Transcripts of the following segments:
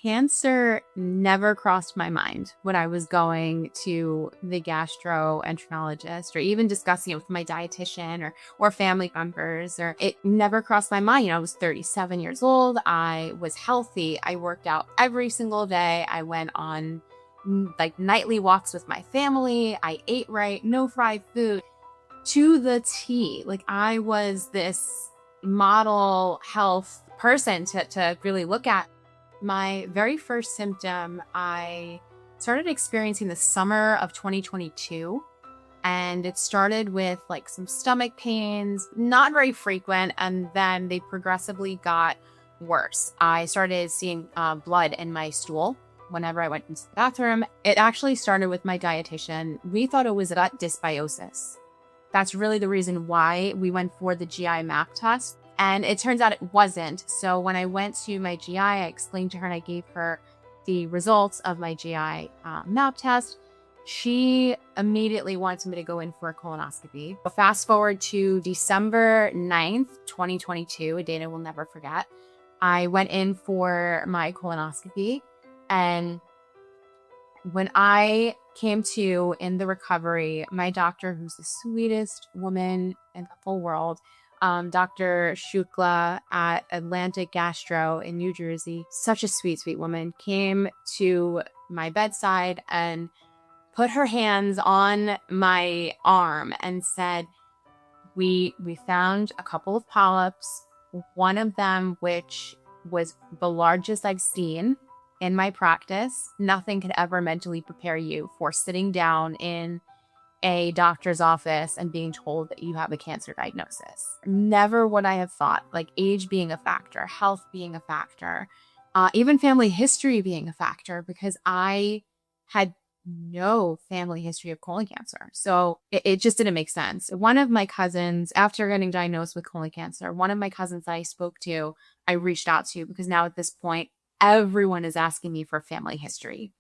Cancer never crossed my mind when I was going to the gastroenterologist or even discussing it with my dietitian or family members, or it never crossed my mind. I was 37 years old. I was healthy. I worked out every single day. I went on like nightly walks with my family. I ate right, no fried food to the T. Like I was this model health person to really look at. My very first symptom, I started experiencing the summer of 2022. And it started with like some stomach pains, not very frequent. And then they progressively got worse. I started seeing blood in my stool whenever I went into the bathroom. It actually started with my dietitian. We thought it was gut dysbiosis. That's really the reason why we went for the GI map test. And it turns out it wasn't. So when I went to my GI, I explained to her and I gave her the results of my GI map test. She immediately wanted me to go in for a colonoscopy. Fast forward to December 9th, 2022, a date I will never forget. I went in for my colonoscopy. And when I came to in the recovery, my doctor, who's the sweetest woman in the whole world, Dr. Shukla at Atlantic Gastro in New Jersey, such a sweet, sweet woman, came to my bedside and put her hands on my arm and said, we found a couple of polyps, one of them which was the largest I've seen in my practice. Nothing could ever mentally prepare you for sitting down in a doctor's office and being told that you have a cancer diagnosis. Never would I have thought, like age being a factor, health being a factor, even family history being a factor, because I had no family history of colon cancer. So it just didn't make sense. One of my cousins, after getting diagnosed with colon cancer, one of my cousins I spoke to, I reached out to, because now at this point, everyone is asking me for family history.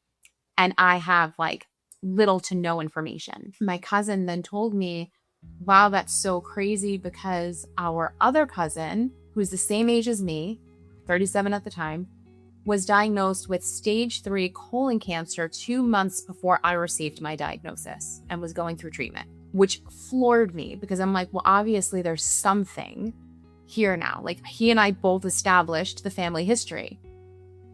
And I have like little to no information. My cousin then told me, wow, that's so crazy, because our other cousin, who's the same age as me, 37 at the time, was diagnosed with stage 3 colon cancer 2 months before I received my diagnosis and was going through treatment, which floored me, because I'm like, well, obviously there's something here now. Like he and I both established the family history.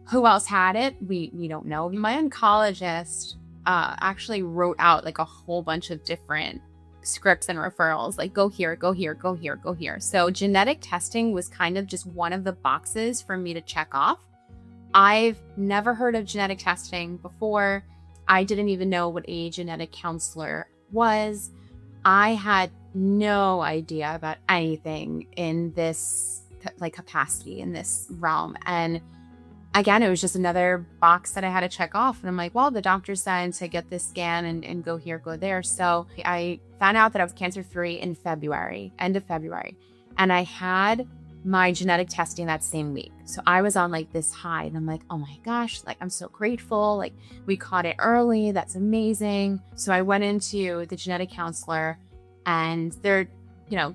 Who else had it? We don't know. My oncologist actually wrote out like a whole bunch of different scripts and referrals, like go here, go here, go here, go here. So genetic testing was kind of just one of the boxes for me to check off. I've never heard of genetic testing before. I didn't even know what a genetic counselor was. I had no idea about anything in this like capacity, in this realm. And again, it was just another box that I had to check off. And I'm like, well, the doctor said to get this scan and go here, go there. So I found out that I was cancer-free in February, end of February. And I had my genetic testing that same week. So I was on like this high and I'm like, oh my gosh, like I'm so grateful. Like we caught it early. That's amazing. So I went into the genetic counselor and they're,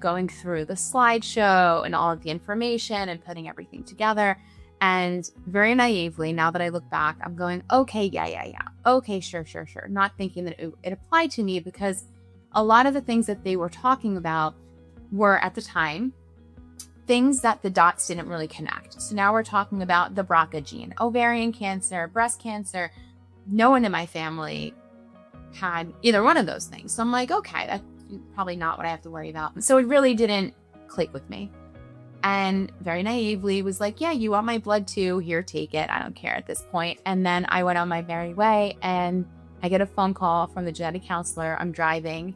going through the slideshow and all of the information and putting everything together. And very naively, now that I look back, I'm going, okay, yeah. Okay, sure. Not thinking that it applied to me, because a lot of the things that they were talking about were at the time things that the dots didn't really connect. So now we're talking about the BRCA gene, ovarian cancer, breast cancer. No one in my family had either one of those things. So I'm like, okay, that's probably not what I have to worry about. So it really didn't click with me. And very naively was like, yeah, you want my blood too? Here, take it. I don't care at this point. And then I went on my merry way and I get a phone call from the genetic counselor. I'm driving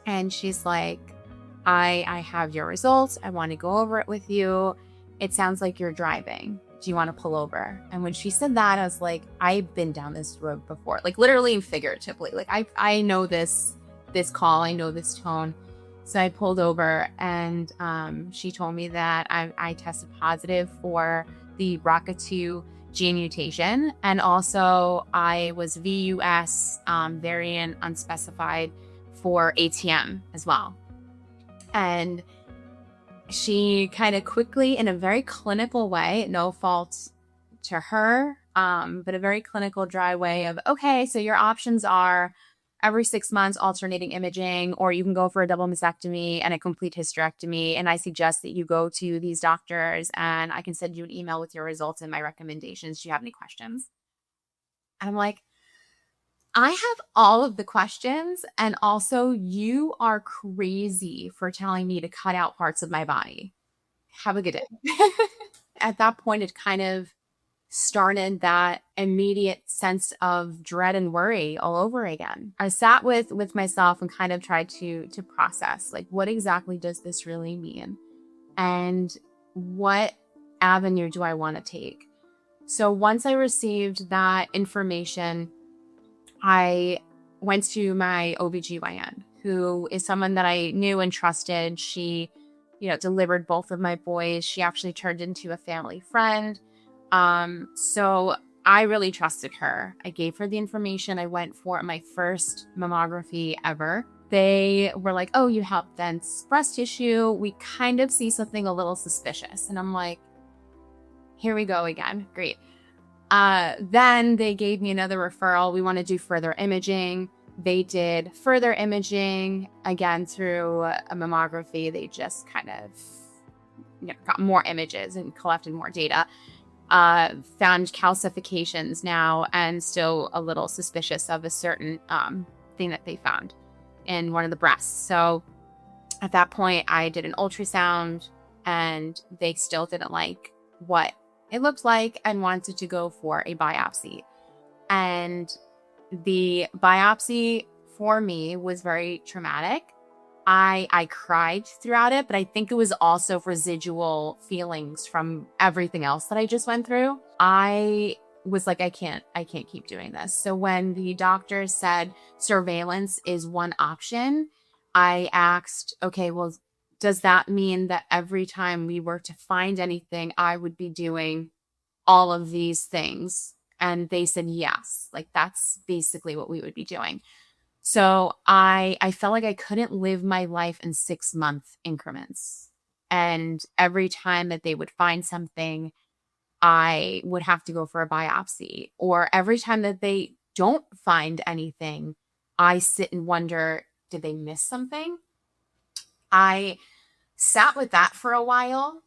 and she's like, I have your results. I want to go over it with you. It sounds like you're driving. Do you want to pull over? And when she said that, I was like, I've been down this road before, like literally and figuratively. Like I know this call, I know this tone. So I pulled over and she told me that I tested positive for the BRCA2 gene mutation. And also I was VUS variant unspecified for ATM as well. And she kind of quickly, in a very clinical way, no fault to her, but a very clinical, dry way of, okay, so your options are every 6 months alternating imaging, or you can go for a double mastectomy and a complete hysterectomy. And I suggest that you go to these doctors and I can send you an email with your results and my recommendations. Do you have any questions? And I'm like, I have all of the questions. And also, you are crazy for telling me to cut out parts of my body. Have a good day. At that point, it kind of started that immediate sense of dread and worry all over again. I sat with myself and kind of tried to process, like, what exactly does this really mean? And what avenue do I want to take? So once I received that information, I went to my OBGYN, who is someone that I knew and trusted. She, delivered both of my boys. She actually turned into a family friend. So I really trusted her. I gave her the information. I went for my first mammography ever. They were like, oh, you have dense breast tissue. We kind of see something a little suspicious. And I'm like, here we go again. Great. Then they gave me another referral. We want to do further imaging. They did further imaging again through a mammography. They just kind of got more images and collected more data. Found calcifications now and still a little suspicious of a certain thing that they found in one of the breasts. So at that point, I did an ultrasound and they still didn't like what it looked like and wanted to go for a biopsy. And the biopsy for me was very traumatic. I cried throughout it, but I think it was also residual feelings from everything else that I just went through. I was like, I can't keep doing this. So when the doctor said surveillance is one option, I asked, okay, well, does that mean that every time we were to find anything, I would be doing all of these things? And they said, yes, like that's basically what we would be doing. So I felt like I couldn't live my life in 6-month increments. And every time that they would find something, I would have to go for a biopsy. Or every time that they don't find anything, I sit and wonder, did they miss something? I sat with that for a while.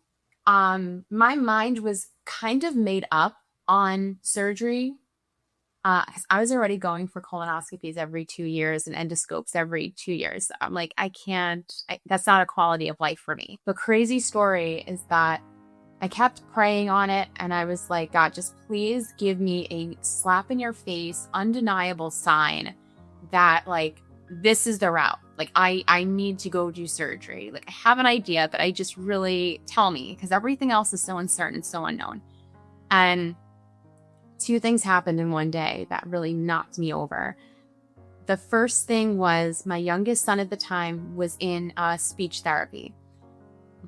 My mind was kind of made up on surgery. 'Cause I was already going for colonoscopies every 2 years and endoscopes every 2 years. I'm like, that's not a quality of life for me. The crazy story is that I kept praying on it and I was like, God, just please give me a slap in your face, undeniable sign that like, this is the route. Like I need to go do surgery. Like I have an idea, but I just really tell me because everything else is so uncertain, so unknown. And 2 things happened in one day that really knocked me over. The first thing was my youngest son at the time was in speech therapy.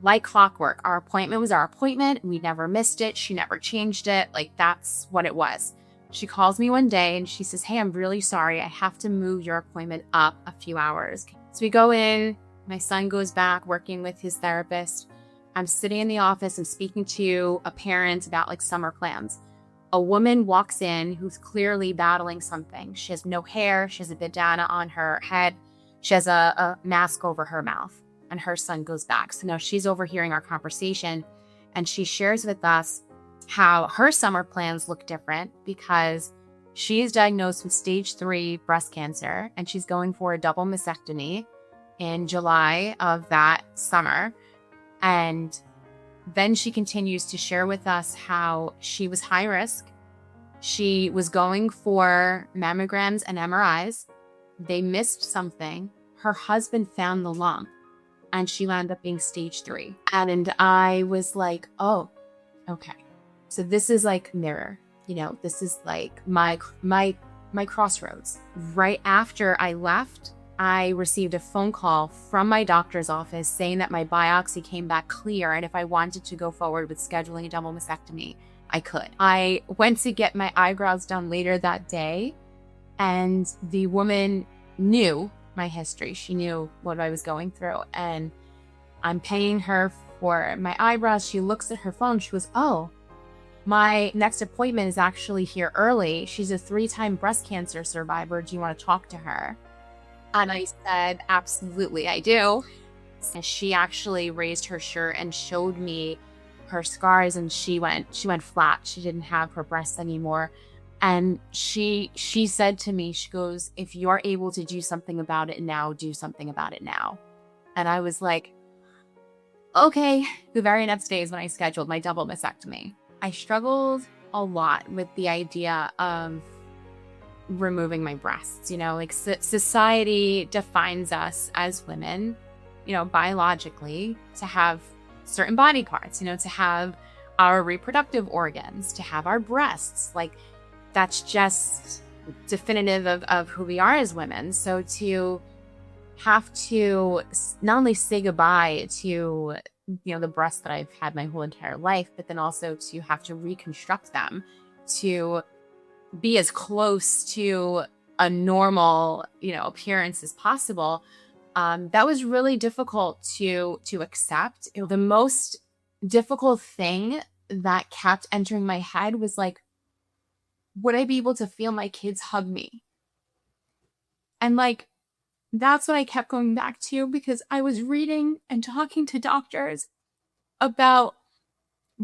Like clockwork, our appointment was our appointment. We never missed it. She never changed it. Like that's what it was. She calls me one day and she says, hey, I'm really sorry. I have to move your appointment up a few hours. So we go in. My son goes back working with his therapist. I'm sitting in the office and speaking to a parent about like summer plans. A woman walks in who's clearly battling something. She has no hair. She has a bandana on her head. She has a mask over her mouth. And her son goes back. So now she's overhearing our conversation. And she shares with us how her summer plans look different because she is diagnosed with stage 3 breast cancer. And she's going for a double mastectomy in July of that summer. And then she continues to share with us how she was high risk. She was going for mammograms and MRIs. They missed something. Her husband found the lump and she wound up being stage 3. And I was like, oh, okay. So this is like mirror, this is like my crossroads. Right after I left, I received a phone call from my doctor's office saying that my biopsy came back clear. And if I wanted to go forward with scheduling a double mastectomy, I could. I went to get my eyebrows done later that day. And the woman knew my history. She knew what I was going through. And I'm paying her for my eyebrows. She looks at her phone. She goes, oh, My next appointment is actually here early. She's a 3-time breast cancer survivor. Do you want to talk to her? And I said, absolutely, I do. And she actually raised her shirt and showed me her scars, and she went flat. She didn't have her breasts anymore. And she said to me, she goes, if you're able to do something about it now, do something about it now. And I was like, okay. The very next day is when I scheduled my double mastectomy. I struggled a lot with the idea of removing my breasts. Like society defines us as women, biologically, to have certain body parts, to have our reproductive organs, to have our breasts. Like, that's just definitive of who we are as women. So to have to not only say goodbye to, the breasts that I've had my whole entire life, but then also to have to reconstruct them to be as close to a normal, appearance as possible. That was really difficult to accept. The most difficult thing that kept entering my head was like, would I be able to feel my kids hug me? And like, that's what I kept going back to, because I was reading and talking to doctors about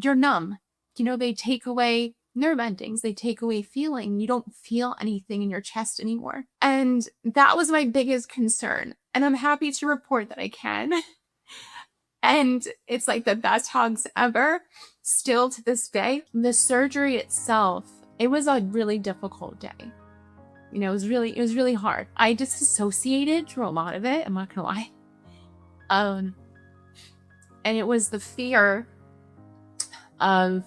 you're numb. They take away nerve endings. They take away feeling. You don't feel anything in your chest anymore. And that was my biggest concern. And I'm happy to report that I can. And it's like the best hugs ever, still to this day. The surgery itself, it was a really difficult day. It was really hard. I disassociated through a lot of it. I'm not gonna lie. And it was the fear of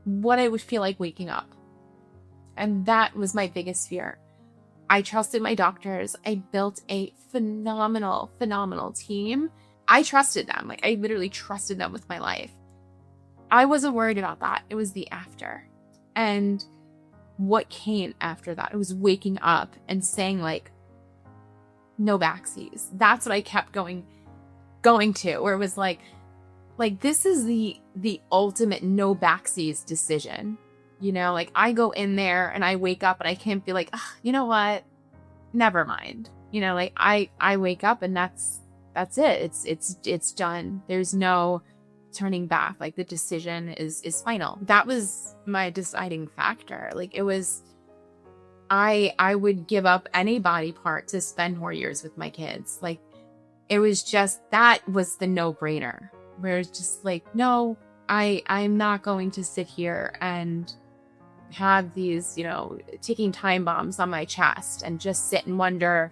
what I would feel like waking up. And that was my biggest fear. I trusted my doctors. I built a phenomenal team. I trusted them. Like, I literally trusted them with my life. I wasn't worried about that. It was the after. And what came after that, it was waking up and saying, like, no backsies. That's what I kept going to, where it was like this is the ultimate no backsies decision. Like, I go in there and I wake up and I can't be like, you know what? Never mind. Like, I wake up and that's it. It's done. There's no turning back. Like, the decision is final. That was my deciding factor. Like, it was, I would give up any body part to spend more years with my kids. Like, it was just, that was the no-brainer, where it's just like, no, I'm not going to sit here and have these, ticking time bombs on my chest and just sit and wonder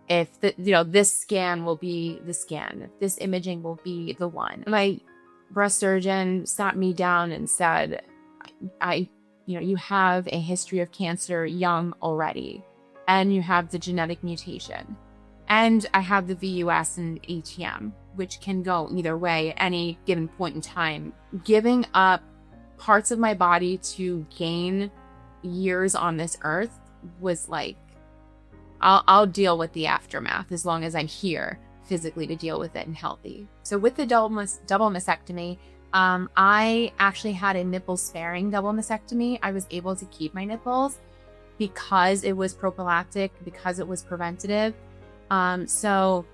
if this scan will be the scan, if this imaging will be the one. My breast surgeon sat me down and said, you have a history of cancer young already, and you have the genetic mutation, and I have the VUS and ATM, which can go either way at any given point in time. Giving up parts of my body to gain years on this earth was like, I'll deal with the aftermath as long as I'm here physically to deal with it and healthy. So with the double mastectomy, I actually had a nipple-sparing double mastectomy. I was able to keep my nipples because it was prophylactic, because it was preventative. So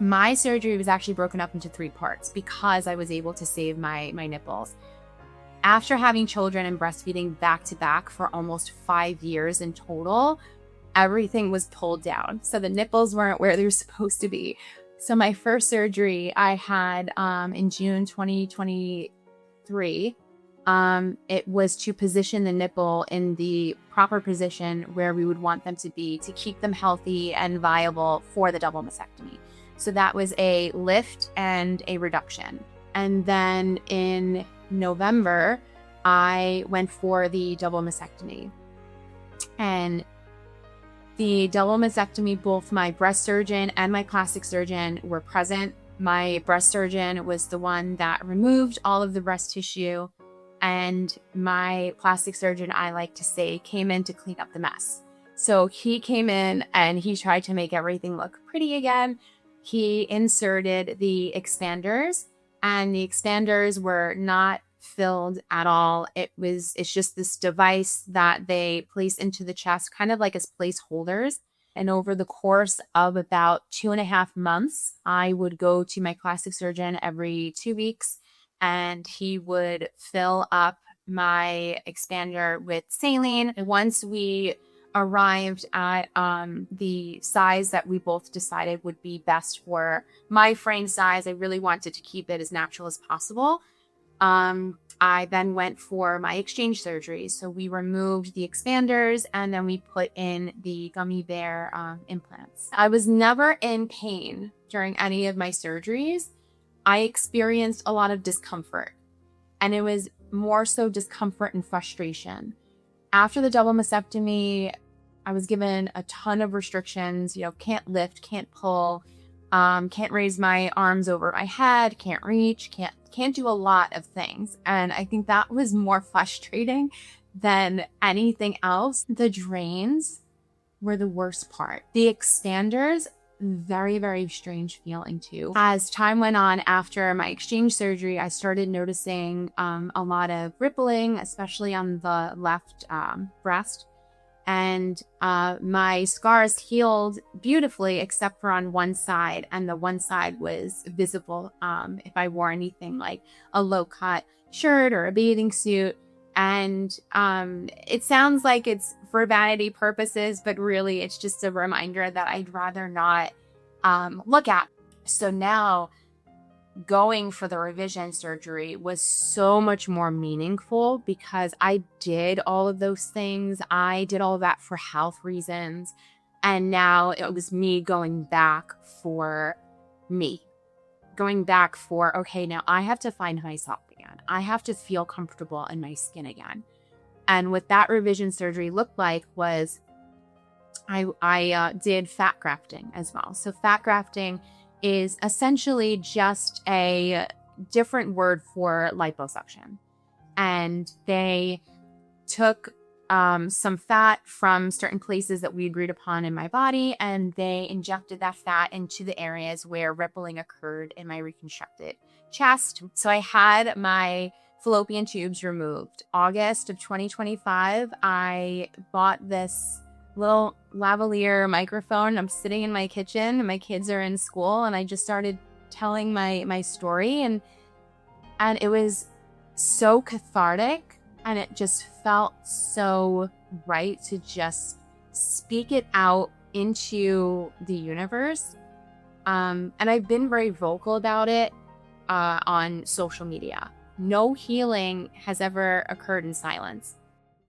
my surgery was actually broken up into 3 parts because I was able to save my nipples. After having children and breastfeeding back to back for almost 5 years in total, everything was pulled down. So the nipples weren't where they're supposed to be. So my first surgery I had in June 2023. It was to position the nipple in the proper position where we would want them to be to keep them healthy and viable for the double mastectomy. So that was a lift and a reduction. And then in November, I went for the double mastectomy. And the double mastectomy, both my breast surgeon and my plastic surgeon were present. My breast surgeon was the one that removed all of the breast tissue, and my plastic surgeon, I like to say, came in to clean up the mess. So he came in and he tried to make everything look pretty again. He inserted the expanders, and the expanders were not filled at all. It's just this device that they place into the chest, kind of like as placeholders. And over the course of about 2.5 months, I would go to my plastic surgeon every 2 weeks, and he would fill up my expander with saline. And once we arrived at the size that we both decided would be best for my frame size, I really wanted to keep it as natural as possible. I then went for my exchange surgery. So we removed the expanders and then we put in the gummy bear implants. I was never in pain during any of my surgeries. I experienced a lot of discomfort, and it was more so discomfort and frustration. After the double mastectomy, I was given a ton of restrictions, can't lift, can't pull, can't raise my arms over my head, can't reach, can't do a lot of things. And I think that was more frustrating than anything else. The drains were the worst part. The expanders, very, very strange feeling too. As time went on after my exchange surgery, I started noticing a lot of rippling, especially on the left breast. And my scars healed beautifully, except for on one side. And the one side was visible if I wore anything like a low-cut shirt or a bathing suit. And it sounds like it's for vanity purposes, but really it's just a reminder that I'd rather not look at. So now going for the revision surgery was so much more meaningful because I did all of those things. I did all of that for health reasons. And now it was me going back for me. Going back for, okay, now I have to find myself again. I have to feel comfortable in my skin again. And what that revision surgery looked like was I did fat grafting as well. So fat grafting is essentially just a different word for liposuction. And they took some fat from certain places that we agreed upon in my body, and they injected that fat into the areas where rippling occurred in my reconstructed chest. So I had my fallopian tubes removed. August of 2025, I bought this little lavalier microphone. I'm sitting in my kitchen and my kids are in school, and I just started telling my story, and it was so cathartic, and it just felt so right to just speak it out into the universe. And I've been very vocal about it on social media. No healing has ever occurred in silence.